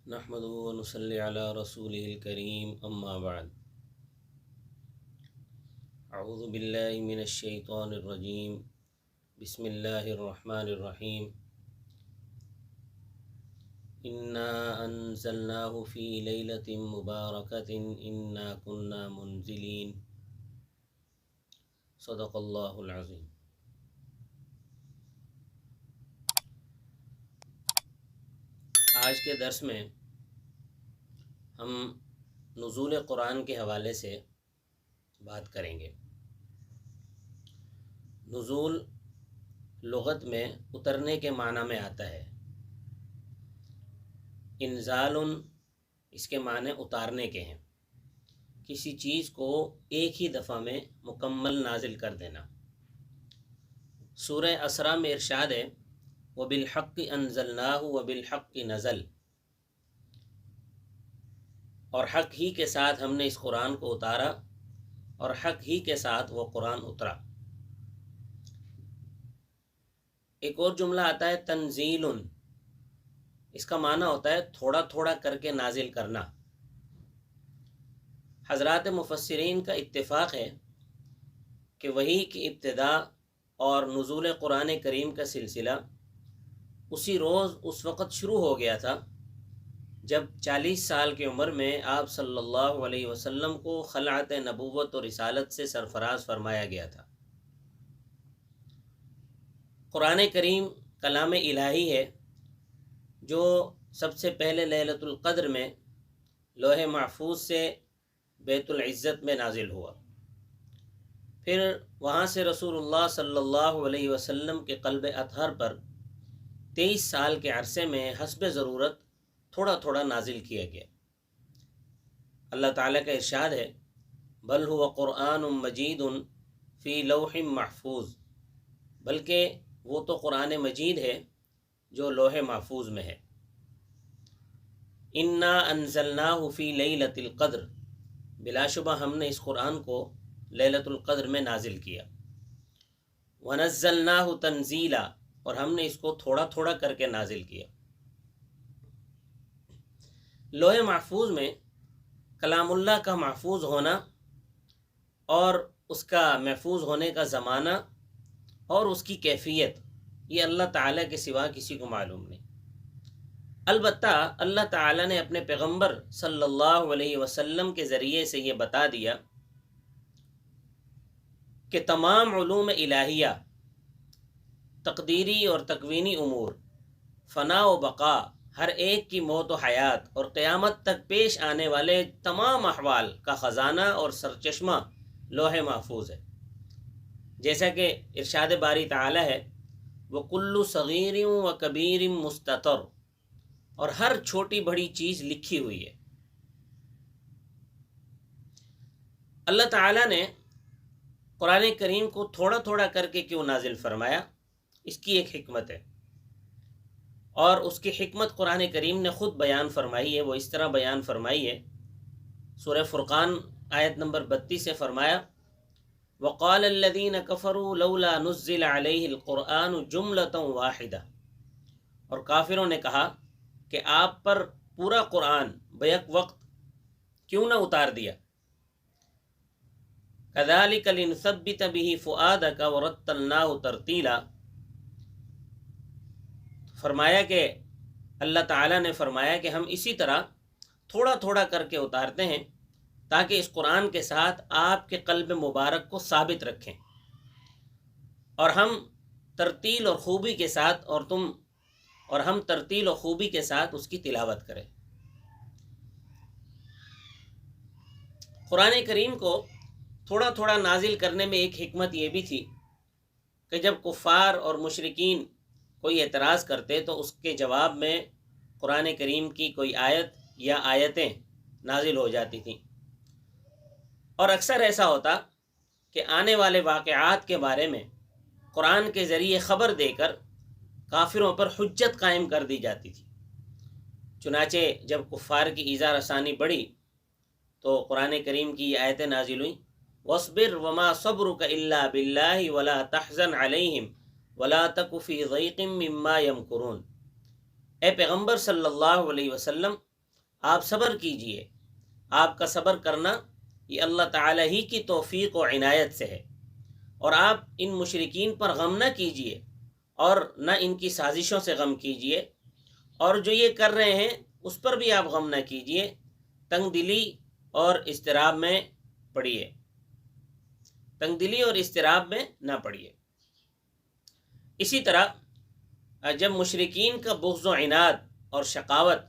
نحمدہ و نصلی علی رسولہ الکریم اما بعد اعوذ باللہ من الشیطان الرجیم بسم اللہ الرحمن الرحیم انا انزلناہ فی لیلۃ مبارکۃ انا کنا منزلین صدق اللہ العظیم۔ آج کے درس میں ہم نزول قرآن کے حوالے سے بات کریں گے۔ نزول لغت میں اترنے کے معنی میں آتا ہے۔ انزال اس کے معنی اتارنے کے ہیں، کسی چیز کو ایک ہی دفعہ میں مکمل نازل کر دینا۔ سورہ اسراء میں ارشاد ہے وَبِالْحَقِّ أَنزَلْنَاهُ وَبِالْحَقِّ نَزَلَ، اور حق ہی کے ساتھ ہم نے اس قرآن کو اتارا اور حق ہی کے ساتھ وہ قرآن اترا۔ ایک اور جملہ آتا ہے تنزیل، اس کا معنی ہوتا ہے تھوڑا تھوڑا کر کے نازل کرنا۔ حضرات مفسرین کا اتفاق ہے کہ وحی کی ابتدا اور نزول قرآن کریم کا سلسلہ اسی روز اس وقت شروع ہو گیا تھا جب 40 سال کی عمر میں آپ صلی اللہ علیہ وسلم کو خلعت نبوت اور رسالت سے سرفراز فرمایا گیا تھا۔ قرآن کریم کلام الہی ہے جو سب سے پہلے لیلۃ القدر میں لوح محفوظ سے بیت العزت میں نازل ہوا، پھر وہاں سے رسول اللہ صلی اللہ علیہ وسلم کے قلب اطہر پر 23 سال کے عرصے میں حسب ضرورت تھوڑا تھوڑا نازل کیا گیا۔ اللہ تعالیٰ کا ارشاد ہے بل هو قرآن مجید فی لوح محفوظ، بلکہ وہ تو قرآن مجید ہے جو لوح محفوظ میں ہے۔ انا انزلناہ فی لیلۃ القدر، بلا شبہ ہم نے اس قرآن کو لیلۃ القدر میں نازل کیا۔ ونزلناہ تنزیلا، اور ہم نے اس کو تھوڑا تھوڑا کر کے نازل کیا۔ لوح محفوظ میں کلام اللہ کا محفوظ ہونا اور اس کا محفوظ ہونے کا زمانہ اور اس کی کیفیت، یہ اللہ تعالیٰ کے سوا کسی کو معلوم نہیں۔ البتہ اللہ تعالیٰ نے اپنے پیغمبر صلی اللہ علیہ وسلم کے ذریعے سے یہ بتا دیا کہ تمام علوم الہیہ، تقدیری اور تکوینی امور، فنا و بقا، ہر ایک کی موت و حیات اور قیامت تک پیش آنے والے تمام احوال کا خزانہ اور سرچشمہ لوح محفوظ ہے۔ جیسا کہ ارشاد باری تعالی ہے وَكُلُّ صَغِيرٍ وَكَبِيرٍ مُسْتَطَرٌ، اور ہر چھوٹی بڑی چیز لکھی ہوئی ہے۔ اللہ تعالیٰ نے قرآن کریم کو تھوڑا تھوڑا کر کے کیوں نازل فرمایا، اس کی ایک حکمت ہے، اور اس کی حکمت قرآن کریم نے خود بیان فرمائی ہے۔ وہ اس طرح بیان فرمائی ہے، سورہ فرقان آیت نمبر 32 سے فرمایا وَقَالَ الَّذِينَ كَفَرُوا لَوْلَا نُزِّلَ عَلَيْهِ الْقُرْآنُ جُمْلَةً وَاحِدَةً، اور کافروں نے کہا کہ آپ پر پورا قرآن بیک وقت کیوں نہ اتار دیا۔ كَذَلِكَ لِنُثَبِّتَ بِهِ فُؤَادَكَ وَرَتَّلْنَاهُ تَرْتِيلًا، فرمایا کہ اللہ تعالیٰ نے فرمایا کہ ہم اسی طرح تھوڑا تھوڑا کر کے اتارتے ہیں تاکہ اس قرآن کے ساتھ آپ کے قلب مبارک کو ثابت رکھیں، اور ہم ترتیل اور خوبی کے ساتھ ہم ترتیل اور خوبی کے ساتھ اس کی تلاوت کریں۔ قرآن کریم کو تھوڑا تھوڑا نازل کرنے میں ایک حکمت یہ بھی تھی کہ جب کفار اور مشرکین کوئی اعتراض کرتے تو اس کے جواب میں قرآن کریم کی کوئی آیت یا آیتیں نازل ہو جاتی تھیں، اور اکثر ایسا ہوتا کہ آنے والے واقعات کے بارے میں قرآن کے ذریعے خبر دے کر کافروں پر حجت قائم کر دی جاتی تھی۔ چنانچہ جب کفار کی ایذا رسانی بڑھی تو قرآن کریم کی یہ آیتیں نازل ہوئیں وَاصْبِرْ وَمَا صَبْرُكَ إِلَّا بِاللَّهِ وَلَا تَحْزَنْ عَلَيْهِمْ وَلَا تَكُ فِي ضَيْقٍ مِّمَّا يَمْكُرُونَ، اے پیغمبر صلی اللہ علیہ وسلم آپ صبر کیجئے، آپ کا صبر کرنا یہ اللہ تعالیٰ ہی کی توفیق و عنایت سے ہے، اور آپ ان مشرکین پر غم نہ کیجئے اور نہ ان کی سازشوں سے غم کیجئے، اور جو یہ کر رہے ہیں اس پر بھی آپ غم نہ کیجئے، تنگ دلی اور اضطراب میں پڑیے، تنگ دلی اور اضطراب میں نہ پڑیے۔ اسی طرح جب مشرکین کا بغض و عناد اور شقاوت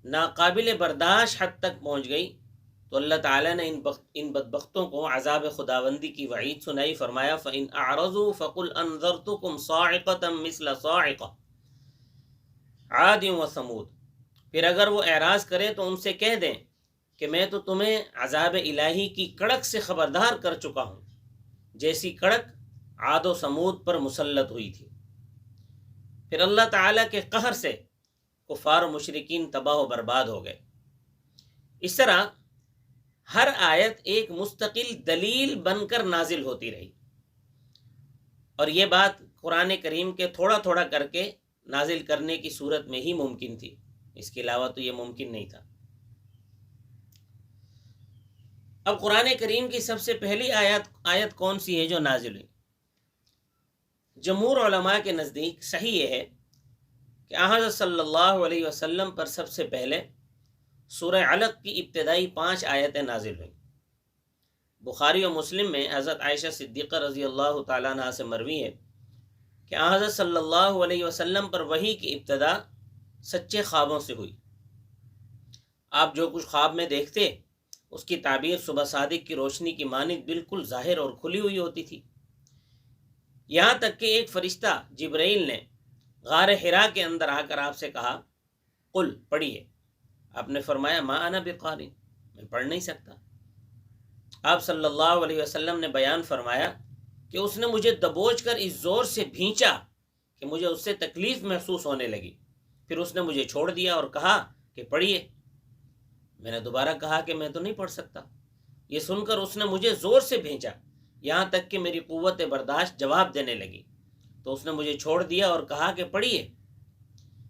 ناقابل برداشت حد تک پہنچ گئی تو اللہ تعالیٰ نے ان بدبختوں کو عذاب خداوندی کی وعید سنائی، فرمایا فَإِنْ أَعْرَضُوا فَقُلْ أَنذَرْتُكُمْ صَاعِقَةً مِثْلَ صَاعِقَةِ عَادٍ وَثَمُودَ، پھر اگر وہ اعراض کریں تو ان سے کہہ دیں کہ میں تو تمہیں عذاب الہی کی کڑک سے خبردار کر چکا ہوں، جیسی کڑک عاد و سمود پر مسلط ہوئی تھی۔ پھر اللہ تعالیٰ کے قہر سے کفار و مشرکین تباہ و برباد ہو گئے۔ اس طرح ہر آیت ایک مستقل دلیل بن کر نازل ہوتی رہی، اور یہ بات قرآن کریم کے تھوڑا تھوڑا کر کے نازل کرنے کی صورت میں ہی ممکن تھی، اس کے علاوہ تو یہ ممکن نہیں تھا۔ اب قرآن کریم کی سب سے پہلی آیت کون سی ہے جو نازل ہوئی؟ جمہور علماء کے نزدیک صحیح یہ ہے کہ حضرت صلی اللہ علیہ وسلم پر سب سے پہلے سورہ علق کی ابتدائی 5 آیتیں نازل ہوئیں۔ بخاری و مسلم میں حضرت عائشہ صدیقہ رضی اللہ تعالیٰ عنہ سے مروی ہے کہ حضرت صلی اللہ علیہ وسلم پر وحی کی ابتدا سچے خوابوں سے ہوئی۔ آپ جو کچھ خواب میں دیکھتے اس کی تعبیر صبح صادق کی روشنی کی مانند بالکل ظاہر اور کھلی ہوئی ہوتی تھی، یہاں تک کہ ایک فرشتہ جبرائیل نے غار حرا کے اندر آ کر آپ سے کہا قل، پڑھیے۔ آپ نے فرمایا ما انا بقاری، میں پڑھ نہیں سکتا۔ آپ صلی اللہ علیہ وسلم نے بیان فرمایا کہ اس نے مجھے دبوچ کر اس زور سے بھینچا کہ مجھے اس سے تکلیف محسوس ہونے لگی، پھر اس نے مجھے چھوڑ دیا اور کہا کہ پڑھیے۔ میں نے دوبارہ کہا کہ میں تو نہیں پڑھ سکتا۔ یہ سن کر اس نے مجھے زور سے بھینچا یہاں تک کہ میری قوت برداشت جواب دینے لگی، تو اس نے مجھے چھوڑ دیا اور کہا کہ پڑھیے۔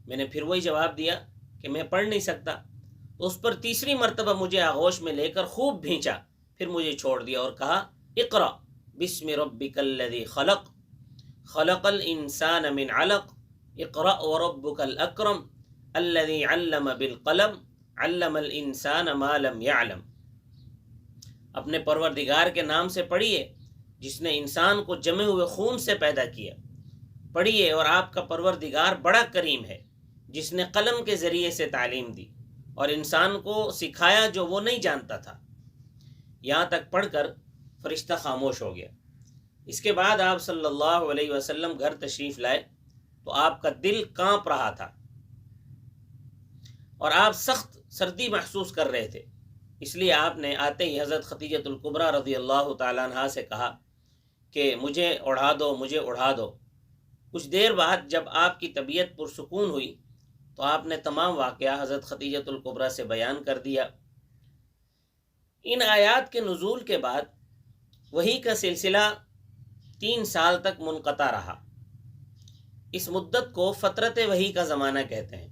میں نے پھر وہی جواب دیا کہ میں پڑھ نہیں سکتا، تو اس پر تیسری مرتبہ مجھے آغوش میں لے کر خوب بھینچا، پھر مجھے چھوڑ دیا اور کہا اقرأ بسم ربک الذی خلق خلق الانسان من علق اقرأ وربک الاکرم الذی علم بالقلم علم الانسان ما لم يعلم۔ اپنے پروردگار کے نام سے پڑھیے جس نے انسان کو جمے ہوئے خون سے پیدا کیا، پڑھیے اور آپ کا پروردگار بڑا کریم ہے جس نے قلم کے ذریعے سے تعلیم دی اور انسان کو سکھایا جو وہ نہیں جانتا تھا۔ یہاں تک پڑھ کر فرشتہ خاموش ہو گیا۔ اس کے بعد آپ صلی اللہ علیہ وسلم گھر تشریف لائے تو آپ کا دل کانپ رہا تھا اور آپ سخت سردی محسوس کر رہے تھے، اس لیے آپ نے آتے ہی حضرت خدیجۃ الکبریٰ رضی اللہ تعالیٰ عنہا سے کہا کہ مجھے اڑھا دو، مجھے اڑھا دو۔ کچھ دیر بعد جب آپ کی طبیعت پرسکون ہوئی تو آپ نے تمام واقعہ حضرت خدیجۃ الکبریٰ سے بیان کر دیا۔ ان آیات کے نزول کے بعد وحی کا سلسلہ 3 سال تک منقطع رہا۔ اس مدت کو فترت وحی کا زمانہ کہتے ہیں۔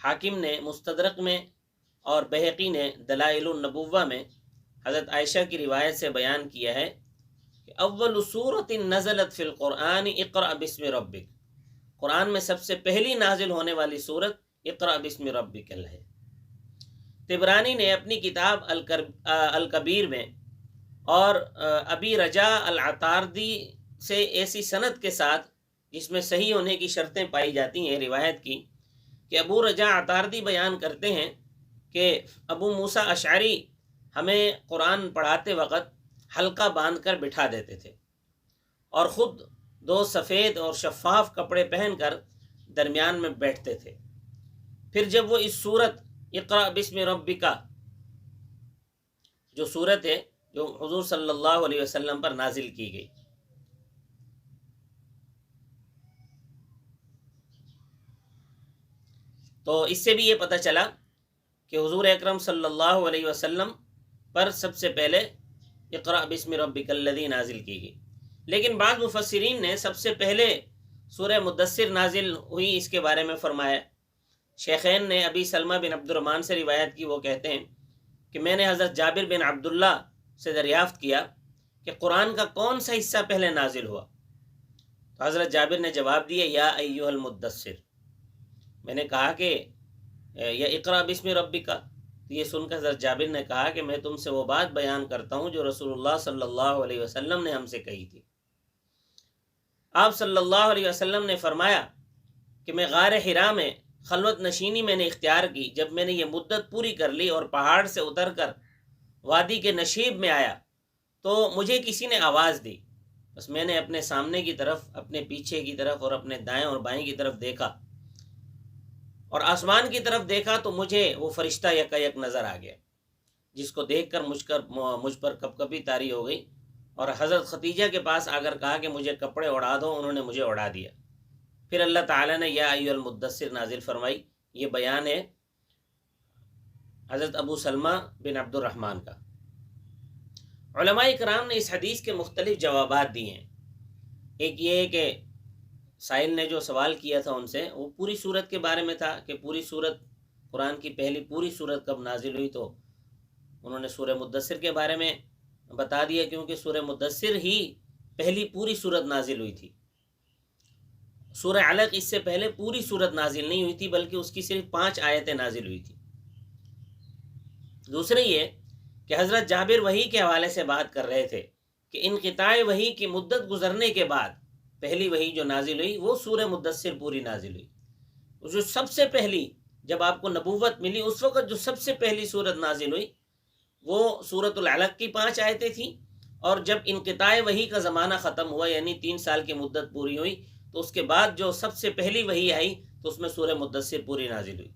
حاکم نے مستدرک میں اور بہقی نے دلائل النبوہ میں حضرت عائشہ کی روایت سے بیان کیا ہے کہ اول سورۃ نزلت فی القرآن اقرأ بسم ربک، قرآن میں سب سے پہلی نازل ہونے والی سورت اقرأ بسم ربک ہے۔ طبرانی نے اپنی کتاب الکبیر میں اور ابی رجا العطاردی سے ایسی سند کے ساتھ جس میں صحیح ہونے کی شرطیں پائی جاتی ہیں روایت کی کہ ابو رجا عطاردی بیان کرتے ہیں کہ ابو موسیٰ اشعری ہمیں قرآن پڑھاتے وقت حلقہ باندھ کر بٹھا دیتے تھے اور خود 2 سفید اور شفاف کپڑے پہن کر درمیان میں بیٹھتے تھے۔ پھر جب وہ اس سورت اقرأ بسم ربک جو سورت ہے جو حضور صلی اللہ علیہ وسلم پر نازل کی گئی، تو اس سے بھی یہ پتہ چلا کہ حضور اکرم صلی اللہ علیہ وسلم پر سب سے پہلے اقرأ بسم ربک الذی نازل کی گئی۔ لیکن بعض مفسرین نے سب سے پہلے سورہ مدثر نازل ہوئی اس کے بارے میں فرمایا۔ شیخین نے ابی سلمہ بن عبد الرحمن سے روایت کی، وہ کہتے ہیں کہ میں نے حضرت جابر بن عبداللہ سے دریافت کیا کہ قرآن کا کون سا حصہ پہلے نازل ہوا؟ تو حضرت جابر نے جواب دیا یا ایھا المدثر۔ میں نے کہا کہ یا اقرا بسم ربک، یہ سن کر حضرت جابر نے کہا کہ میں تم سے وہ بات بیان کرتا ہوں جو رسول اللہ صلی اللہ علیہ وسلم نے ہم سے کہی تھی۔ آپ صلی اللہ علیہ وسلم نے فرمایا کہ میں غار حرا میں خلوت نشینی میں نے اختیار کی، جب میں نے یہ مدت پوری کر لی اور پہاڑ سے اتر کر وادی کے نشیب میں آیا تو مجھے کسی نے آواز دی، بس میں نے اپنے سامنے کی طرف، اپنے پیچھے کی طرف اور اپنے دائیں اور بائیں کی طرف دیکھا اور آسمان کی طرف دیکھا تو مجھے وہ فرشتہ یکا یک نظر آ گیا، جس کو دیکھ کر مجھ پر کپکپی طاری ہو گئی، اور حضرت ختیجہ کے پاس آ کر کہا کہ مجھے کپڑے اڑا دو، انہوں نے مجھے اڑا دیا۔ پھر اللہ تعالیٰ نے یا ایھا المدثر نازل فرمائی۔ یہ بیان ہے حضرت ابو سلمہ بن عبد الرحمن کا۔ علماء کرام نے اس حدیث کے مختلف جوابات دیے ہیں۔ ایک یہ ہے کہ سائل نے جو سوال کیا تھا ان سے، وہ پوری سورت کے بارے میں تھا کہ پوری سورت، قرآن کی پہلی پوری سورت کب نازل ہوئی، تو انہوں نے سورہ مدثر کے بارے میں بتا دیا، کیونکہ سورہ مدثر ہی پہلی پوری سورت نازل ہوئی تھی۔ سورہ علق اس سے پہلے پوری سورت نازل نہیں ہوئی تھی، بلکہ اس کی صرف 5 آیتیں نازل ہوئی تھی۔ دوسرے یہ کہ حضرت جابر وحی کے حوالے سے بات کر رہے تھے کہ انقطاع وحی کی مدت گزرنے کے بعد پہلی وحی جو نازل ہوئی وہ سورہ مدثر پوری نازل ہوئی۔ جو سب سے پہلی، جب آپ کو نبوت ملی اس وقت جو سب سے پہلی سورت نازل ہوئی وہ سورۃ العلق کی 5 آیتیں تھیں، اور جب انقطاع وحی کا زمانہ ختم ہوا، یعنی 3 سال کی مدت پوری ہوئی، تو اس کے بعد جو سب سے پہلی وحی آئی تو اس میں سورہ مدثر پوری نازل ہوئی۔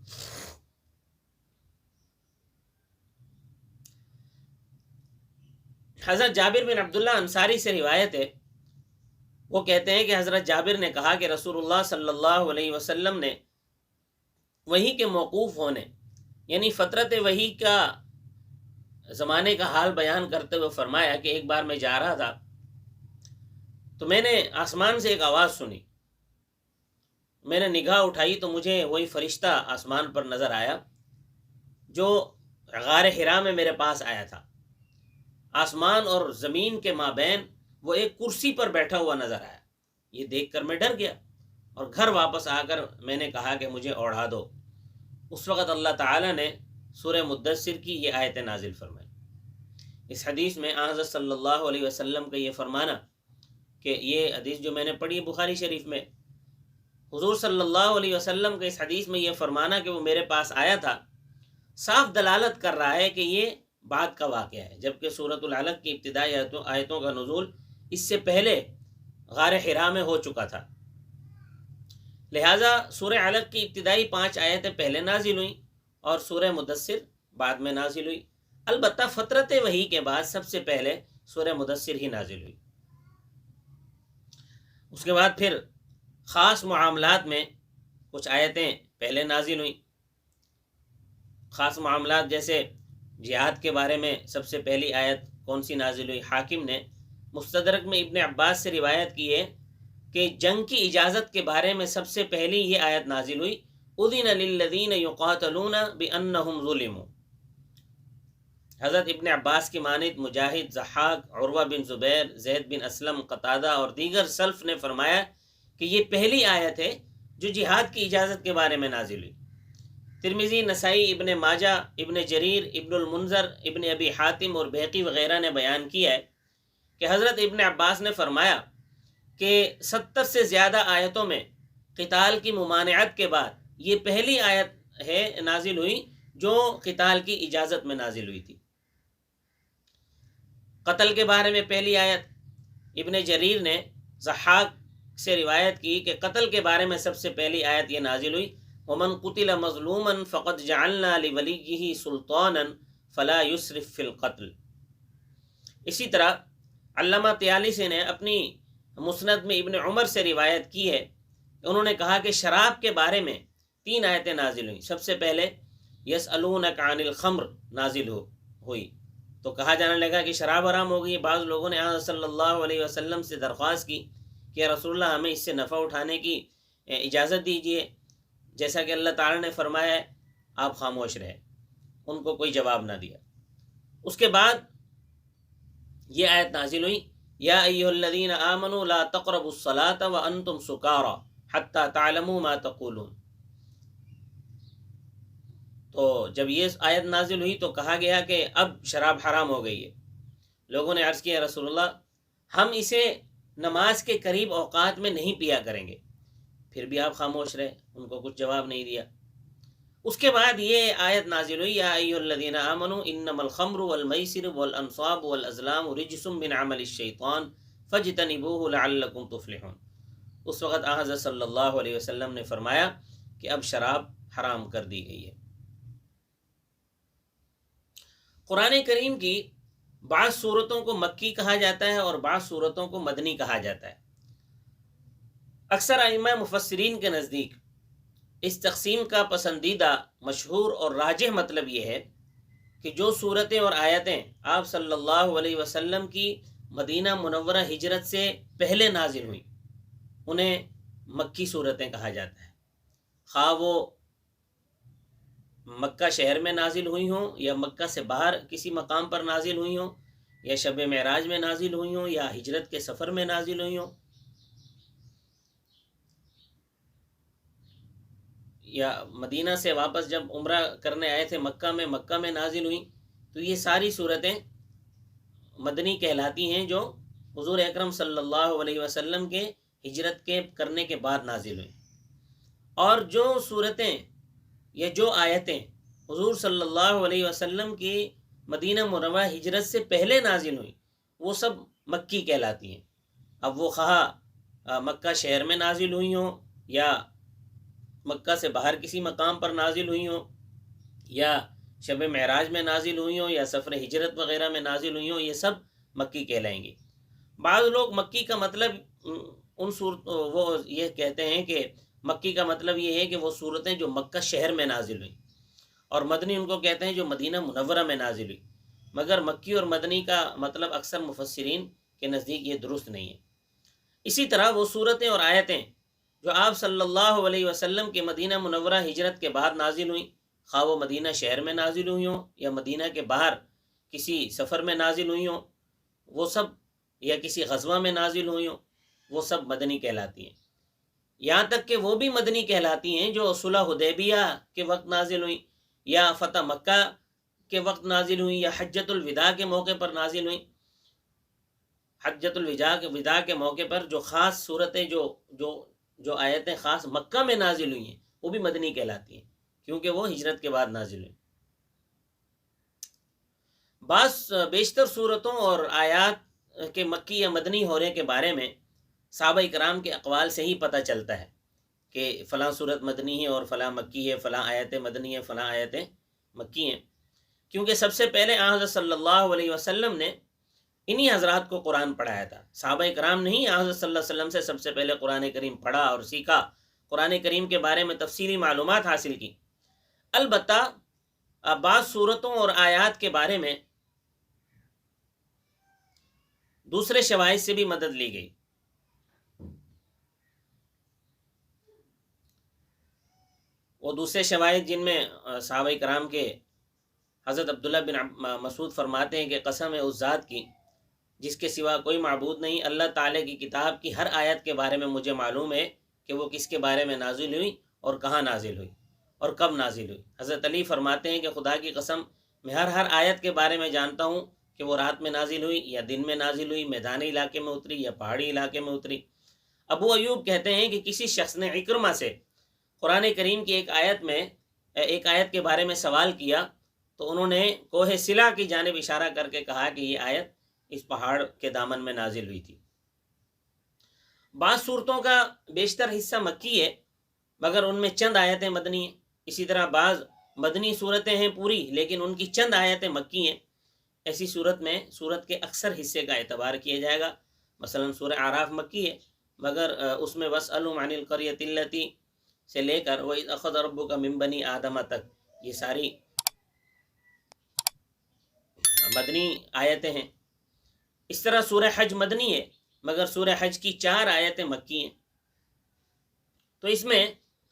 حضرت جابر بن عبداللہ انصاری سے روایت ہے، وہ کہتے ہیں کہ حضرت جابر نے کہا کہ رسول اللہ صلی اللہ علیہ وسلم نے وحی کے موقوف ہونے، یعنی فترت وحی کا زمانے کا حال بیان کرتے ہوئے فرمایا کہ ایک بار میں جا رہا تھا تو میں نے آسمان سے ایک آواز سنی، میں نے نگاہ اٹھائی تو مجھے وہی فرشتہ آسمان پر نظر آیا جو غار حرا میں میرے پاس آیا تھا۔ آسمان اور زمین کے مابین وہ ایک کرسی پر بیٹھا ہوا نظر آیا۔ یہ دیکھ کر میں ڈر گیا اور گھر واپس آ کر میں نے کہا کہ مجھے اوڑھا دو۔ اس وقت اللہ تعالیٰ نے سورہ مدثر کی یہ آیت نازل فرمائی۔ اس حدیث میں حضرت صلی اللہ علیہ وسلم کا یہ فرمانا، کہ یہ حدیث جو میں نے پڑھی بخاری شریف میں، حضور صلی اللہ علیہ وسلم کا اس حدیث میں یہ فرمانا کہ وہ میرے پاس آیا تھا، صاف دلالت کر رہا ہے کہ یہ بعد کا واقعہ ہے، جبکہ سورۃ العلق کی ابتدائی آیتوں کا نزول اس سے پہلے غار حرا میں ہو چکا تھا۔ لہٰذا سورہ علق کی ابتدائی 5 آیتیں پہلے نازل ہوئیں اور سورہ مدثر بعد میں نازل ہوئی۔ البتہ فترت وحی کے بعد سب سے پہلے سورہ مدثر ہی نازل ہوئی۔ اس کے بعد پھر خاص معاملات میں کچھ آیتیں پہلے نازل ہوئیں۔ خاص معاملات جیسے جہاد کے بارے میں سب سے پہلی آیت کون سی نازل ہوئی؟ حاکم نے مستدرک میں ابن عباس سے روایت کی ہے کہ جنگ کی اجازت کے بارے میں سب سے پہلی یہ آیت نازل ہوئی، اذن للذین یقاتلون بانہم ظلموا۔ حضرت ابن عباس کی مانند مجاہد، ضحاک، عروہ بن زبیر، زید بن اسلم، قتادہ اور دیگر سلف نے فرمایا کہ یہ پہلی آیت ہے جو جہاد کی اجازت کے بارے میں نازل ہوئی۔ ترمذی، نسائی، ابن ماجہ، ابن جریر، ابن المنذر، ابن ابی حاتم اور بہقی وغیرہ نے بیان کیا ہے کہ حضرت ابن عباس نے فرمایا کہ 70 سے زیادہ آیتوں میں قتال کی ممانعت کے بعد یہ پہلی آیت ہے نازل ہوئی جو قتال کی اجازت میں نازل ہوئی تھی۔ قتل کے بارے میں پہلی آیت ابن جریر نے ضحاک سے روایت کی کہ قتل کے بارے میں سب سے پہلی آیت یہ نازل ہوئی، وَمَنْ قُتِلَ مَظْلُومًا فَقَدْ جَعَلْنَا لِوَلِيِّهِ سُلْطَانًا فَلَا يُسْرِفْ فِي الْقَتْلِ۔ اسی طرح علامہ طیالسی نے اپنی مسند میں ابن عمر سے روایت کی ہے، انہوں نے کہا کہ شراب کے بارے میں 3 آیتیں نازل ہوئیں۔ سب سے پہلے یسألونک عن الخمر نازل ہوئی تو کہا جانے لگا کہ شراب حرام ہو گئی۔ بعض لوگوں نے آن صلی اللہ علیہ وسلم سے درخواست کی کہ رسول اللہ ہمیں اس سے نفع اٹھانے کی اجازت دیجیے۔ جیسا کہ اللہ تعالیٰ نے فرمایا ہے آپ خاموش رہے، ان کو کوئی جواب نہ دیا۔ اس کے بعد یہ آیت نازل ہوئی، یا ایھا الذین آمنوا لا تقربوا الصلاۃ وانتم سکارى حتی تعلموا ما تقولون۔ تو جب یہ آیت نازل ہوئی تو کہا گیا کہ اب شراب حرام ہو گئی ہے۔ لوگوں نے عرض کیا رسول اللہ ہم اسے نماز کے قریب اوقات میں نہیں پیا کریں گے، پھر بھی آپ خاموش رہے، ان کو کچھ جواب نہیں دیا۔ اس کے بعد یہ آیت نازل ہوئی، یا ایھا الذین آمنوا انما الخمر والمیسر والانصاب والازلام رجس من عمل الشیطان فاجتنبوہ لعلکم تفلحون۔ اس وقت حضرت صلی اللہ علیہ وسلم نے فرمایا کہ اب شراب حرام کر دی گئی ہے۔ قرآن کریم کی بعض صورتوں کو مکی کہا جاتا ہے اور بعض صورتوں کو مدنی کہا جاتا ہے۔ اکثر ائمہ مفسرین کے نزدیک اس تقسیم کا پسندیدہ، مشہور اور راجح مطلب یہ ہے کہ جو صورتیں اور آیتیں آپ صلی اللہ علیہ وسلم کی مدینہ منورہ ہجرت سے پہلے نازل ہوئیں انہیں مکی صورتیں کہا جاتا ہے، خواہ وہ مکہ شہر میں نازل ہوئی ہوں یا مکہ سے باہر کسی مقام پر نازل ہوئی ہوں، یا شب معراج میں نازل ہوئی ہوں، یا ہجرت کے سفر میں نازل ہوئی ہوں، یا مدینہ سے واپس جب عمرہ کرنے آئے تھے مکہ میں نازل ہوئیں۔ تو یہ ساری صورتیں مدنی کہلاتی ہیں جو حضور اکرم صلی اللہ علیہ وسلم کے ہجرت کے کرنے کے بعد نازل ہوئیں۔ اور جو صورتیں یا جو آیتیں حضور صلی اللہ علیہ وسلم کی مدینہ منورہ ہجرت سے پہلے نازل ہوئیں وہ سب مکی کہلاتی ہیں۔ اب وہ خواہ مکہ شہر میں نازل ہوئی ہوں، یا مکہ سے باہر کسی مقام پر نازل ہوئی ہوں، یا شب معراج میں نازل ہوئی ہوں، یا سفر ہجرت وغیرہ میں نازل ہوئی ہوں، یہ سب مکی کہلائیں گی۔ بعض لوگ مکی کا مطلب وہ یہ کہتے ہیں کہ مکی کا مطلب یہ ہے کہ وہ صورتیں جو مکہ شہر میں نازل ہوئیں، اور مدنی ان کو کہتے ہیں جو مدینہ منورہ میں نازل ہوئی۔ مگر مکی اور مدنی کا مطلب اکثر مفسرین کے نزدیک یہ درست نہیں ہے۔ اسی طرح وہ صورتیں اور آیتیں جو آپ صلی اللہ علیہ وسلم کے مدینہ منورہ ہجرت کے بعد نازل ہوئیں، خواہ وہ مدینہ شہر میں نازل ہوئی ہوں یا مدینہ کے باہر کسی سفر میں نازل ہوئی ہوں، وہ سب، یا کسی غزوہ میں نازل ہوئی ہوں، وہ سب مدنی کہلاتی ہیں۔ یہاں تک کہ وہ بھی مدنی کہلاتی ہیں جو صلح حدیبیہ کے وقت نازل ہوئیں، یا فتح مکہ کے وقت نازل ہوئیں، یا حجۃ الوداع کے موقع پر نازل ہوئیں۔ حجۃ الوداع کے موقع پر جو خاص صورتیں جو آیتیں خاص مکہ میں نازل ہوئی ہیں وہ بھی مدنی کہلاتی ہیں، کیونکہ وہ ہجرت کے بعد نازل ہوئی۔ بیشتر صورتوں اور آیات کے مکی یا مدنی ہونے کے بارے میں صحابہ کرام کے اقوال سے ہی پتہ چلتا ہے کہ فلاں صورت مدنی ہے اور فلاں مکی ہے، فلاں آیتیں مدنی ہے، فلاں آیتیں مکی ہیں، کیونکہ سب سے پہلے حضرت صلی اللہ علیہ وسلم نے انہی حضرات کو قرآن پڑھایا تھا۔ صحابہ کرام نے ہی حضرت صلی اللہ علیہ وسلم سے سب سے پہلے قرآن کریم پڑھا اور سیکھا، قرآن کریم کے بارے میں تفصیلی معلومات حاصل کی۔ البتہ بعض صورتوں اور آیات کے بارے میں دوسرے شواہد سے بھی مدد لی گئی۔ وہ دوسرے شواہد جن میں صحابہ کرام کے حضرت عبداللہ بن مسعود فرماتے ہیں کہ قسم ہے اس ذات کی جس کے سوا کوئی معبود نہیں، اللہ تعالیٰ کی کتاب کی ہر آیت کے بارے میں مجھے معلوم ہے کہ وہ کس کے بارے میں نازل ہوئی اور کہاں نازل ہوئی اور کب نازل ہوئی۔ حضرت علی فرماتے ہیں کہ خدا کی قسم میں ہر آیت کے بارے میں جانتا ہوں کہ وہ رات میں نازل ہوئی یا دن میں نازل ہوئی، میدانی علاقے میں اتری یا پہاڑی علاقے میں اتری۔ ابو ایوب کہتے ہیں کہ کسی شخص نے اکرمہ سے قرآن کریم کی ایک آیت کے بارے میں سوال کیا تو انہوں نے کوہ سلا کی جانب اشارہ کر کے کہا کہ یہ آیت اس پہاڑ کے دامن میں نازل ہوئی تھی۔ بعض صورتوں کا بیشتر حصہ مکی ہے مگر ان میں چند آیتیں مدنی ہیں۔ اسی طرح بعض مدنی صورتیں ہیں پوری لیکن ان کی چند آیتیں مکی ہیں۔ ایسی صورت میں صورت کے اکثر حصے کا اعتبار کیا جائے گا۔ مثلا سورہ اعراف مکی ہے مگر اس میں وَاسْأَلْهُمْ عَنِ الْقَرْيَةِ الَّتِي سے لے کر وَإِذْ أَخَذَ رَبُّكَ مِنْ بَنِي آدَمَ تک یہ ساری مدنی آیتیں ہیں۔ اس طرح سورہ حج مدنی ہے مگر سورہ حج کی 4 آیتیں مکی ہیں۔ تو اس میں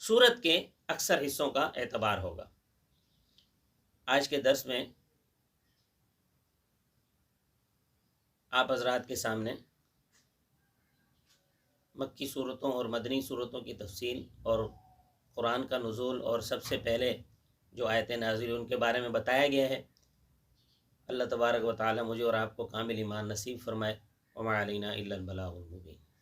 سورت کے اکثر حصوں کا اعتبار ہوگا۔ آج کے درس میں آپ حضرات کے سامنے مکی صورتوں اور مدنی صورتوں کی تفصیل اور قرآن کا نزول اور سب سے پہلے جو آیتیں نازل ہوئی ان کے بارے میں بتایا گیا ہے۔ اللہ تبارک و تعالی مجھے اور آپ کو کامل ایمان نصیب فرمائے۔ وما علینا الا البلاغ المبین۔